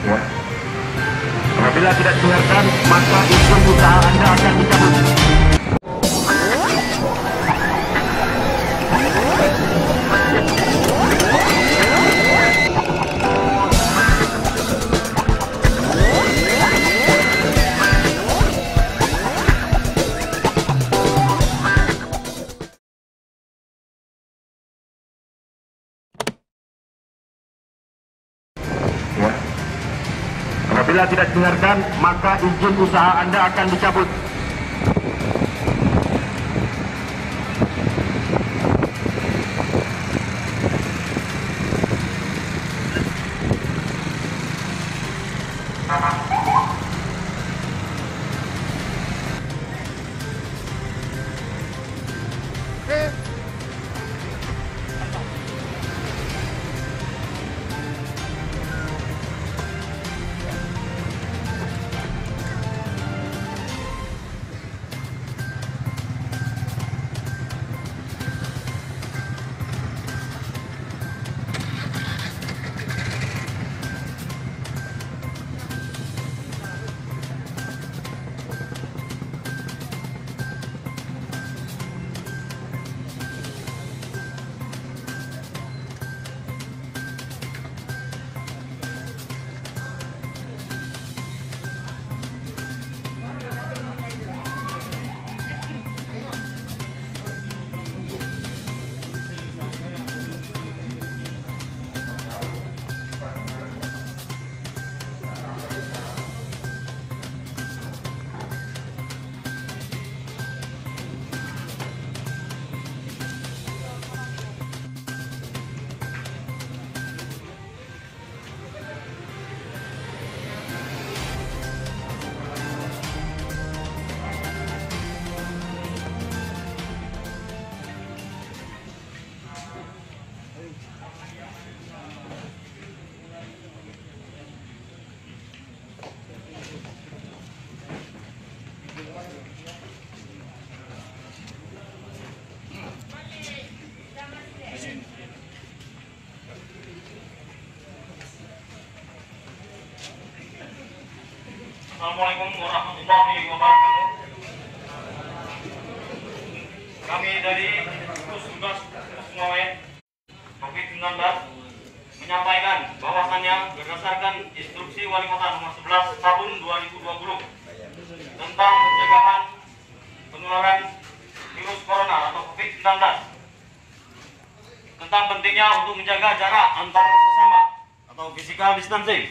Ya. Apabila tidak didengarkan, maka izin usaha Anda akan dicabut. Ya. Apabila tidak didengarkan, maka izin usaha Anda akan dicabut. Assalamualaikum warahmatullahi wabarakatuh. Kami dari gugus tugas Sungai COVID-19 menyampaikan bahwasannya berdasarkan instruksi Wali Kota nomor 11 tahun 2020 tentang pencegahan penularan virus corona atau COVID-19, tentang pentingnya untuk menjaga jarak antar sesama atau physical distancing.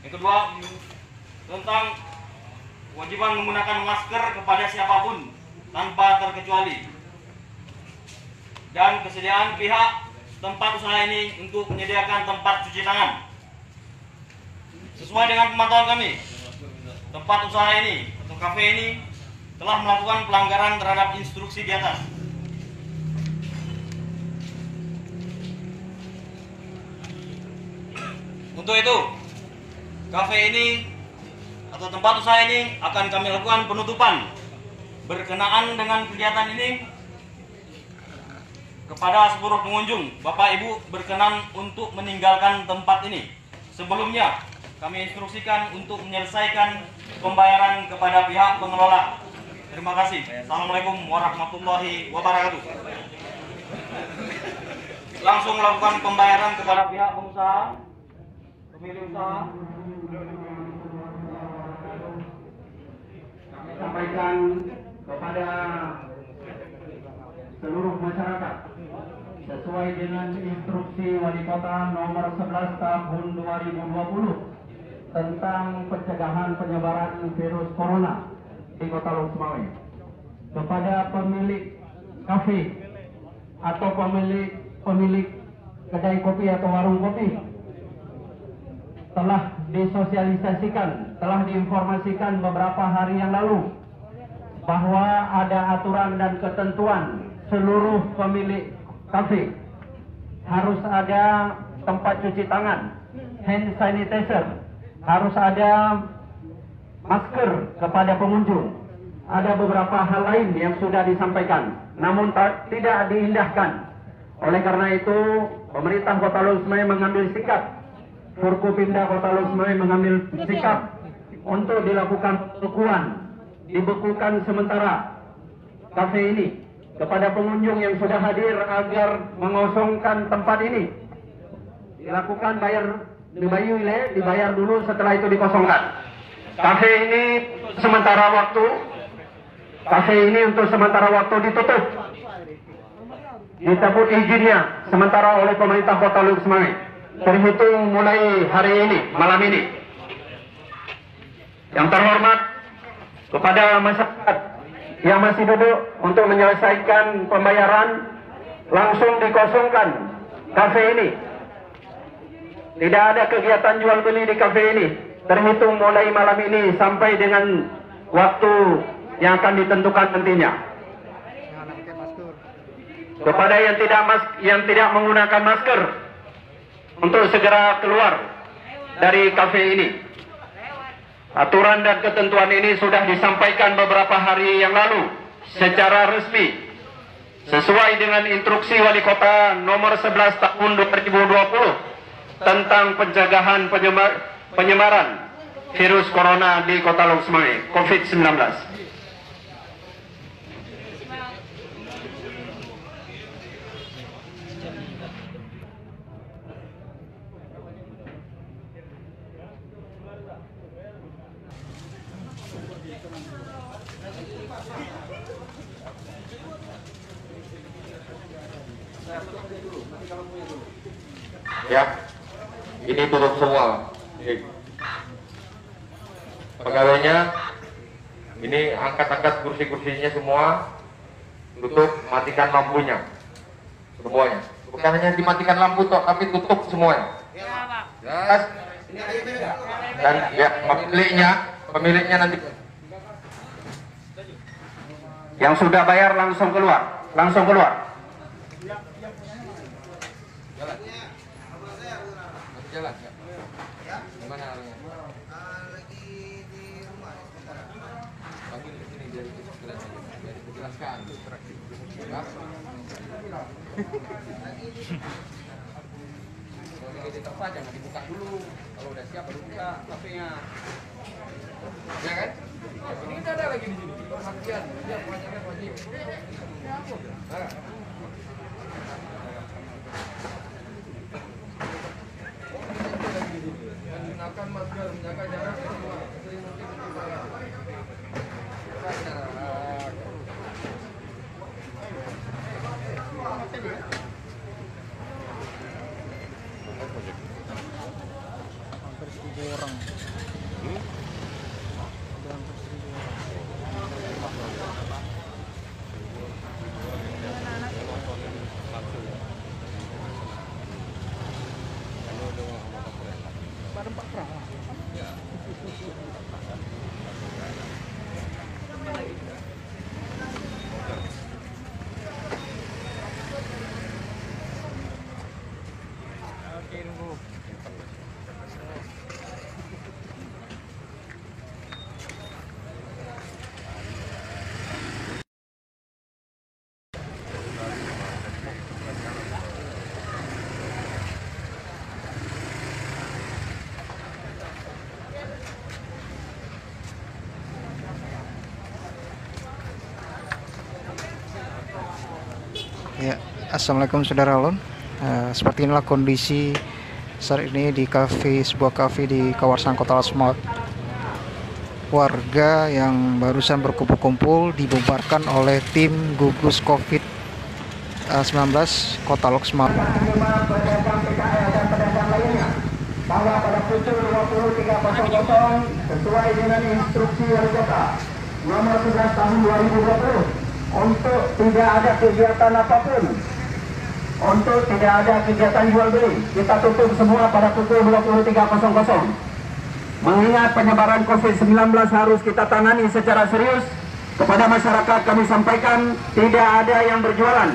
Yang kedua, tentang kewajiban menggunakan masker kepada siapapun tanpa terkecuali, dan kesediaan pihak tempat usaha ini untuk menyediakan tempat cuci tangan. Sesuai dengan pemantauan kami, tempat usaha ini atau kafe ini telah melakukan pelanggaran terhadap instruksi di atas. Untuk itu, kafe ini atau tempat usaha ini akan kami lakukan penutupan berkenaan dengan kegiatan ini kepada seluruh pengunjung. Bapak Ibu berkenan untuk meninggalkan tempat ini. Sebelumnya kami instruksikan untuk menyelesaikan pembayaran kepada pihak pengelola. Terima kasih. Assalamualaikum warahmatullahi wabarakatuh. Langsung melakukan pembayaran kepada pihak pengusaha, pemilik usaha. Sampaikan kepada seluruh masyarakat sesuai dengan instruksi Wali Kota nomor 11 tahun 2020 tentang pencegahan penyebaran virus corona di Kota Long Sumawe. Kepada pemilik kafe atau pemilik kedai kopi atau warung kopi, telah disosialisasikan, telah diinformasikan beberapa hari yang lalu bahwa ada aturan dan ketentuan seluruh pemilik kafe harus ada tempat cuci tangan, hand sanitizer, harus ada masker kepada pengunjung. Ada beberapa hal lain yang sudah disampaikan, namun tidak diindahkan. Oleh karena itu, pemerintah Kota Long Sumawe mengambil sikap Forkopimda Kota Lok Sumawe mengambil sikap untuk dilakukan dibekukan sementara kafe ini kepada pengunjung yang sudah hadir agar mengosongkan tempat ini. Dilakukan dibayar dulu, setelah itu dikosongkan. Kafe ini untuk sementara waktu ditutup. Dicabut izinnya sementara oleh pemerintah Kota Lok Sumawe terhitung mulai hari ini, malam ini. Yang terhormat kepada masyarakat yang masih duduk untuk menyelesaikan pembayaran, langsung dikosongkan kafe ini. Tidak ada kegiatan jual beli di kafe ini terhitung mulai malam ini sampai dengan waktu yang akan ditentukan nantinya. Kepada yang tidak menggunakan masker, untuk segera keluar dari kafe ini. Aturan dan ketentuan ini sudah disampaikan beberapa hari yang lalu secara resmi sesuai dengan instruksi Wali Kota nomor 11 tahun 2020 tentang pencegahan penyebaran virus corona di Kota Lok Sumawe COVID-19. Ya, ini tutup semua. Pegawainya ini angkat-angkat kursi-kursinya semua, tutup, matikan lampunya semuanya. Bukan hanya dimatikan lampu toh, tapi tutup semuanya. Yes. Dan ya, pemiliknya nanti yang sudah bayar langsung keluar. jalan ya. Gimana orangnya? Lagi di rumah. Panggil ke sini biar dijelaskan. Ya. Kalau di tempat jangan dibuka dulu. Kalau udah siap baru buka kafenya. Ya kan? Ini udah ada lagi di sini. Perhatian, dia pelajaran wajib. Nah. Menggunakan masker, menjaga jarak semua. Sering mungkin Hampir 1.000 orang. Hampir 1.000 orang. Ya, assalamualaikum saudara Alon. Seperti inilah kondisi saat ini di sebuah kafe di kawasan Kota Lok Sumawe. Warga yang barusan berkumpul-kumpul dibubarkan oleh tim gugus COVID-19 Kota Lok Sumawe. Bahwa pada pukul 23.00 sesuai dengan instruksi Wali Kota nomor 11 tahun 2020 untuk tidak ada kegiatan apapun, untuk tidak ada kegiatan jual beli, kita tutup semua pada pukul 23.00. Mengingat penyebaran COVID-19 harus kita tangani secara serius, kepada masyarakat kami sampaikan tidak ada yang berjualan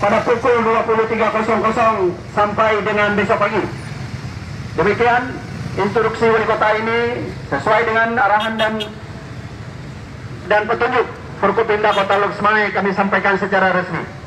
pada pukul 23.00 sampai dengan besok pagi. Demikian instruksi Wali Kota ini sesuai dengan arahan dan petunjuk Forkopimda Kota Lok Sumawe kami sampaikan secara resmi.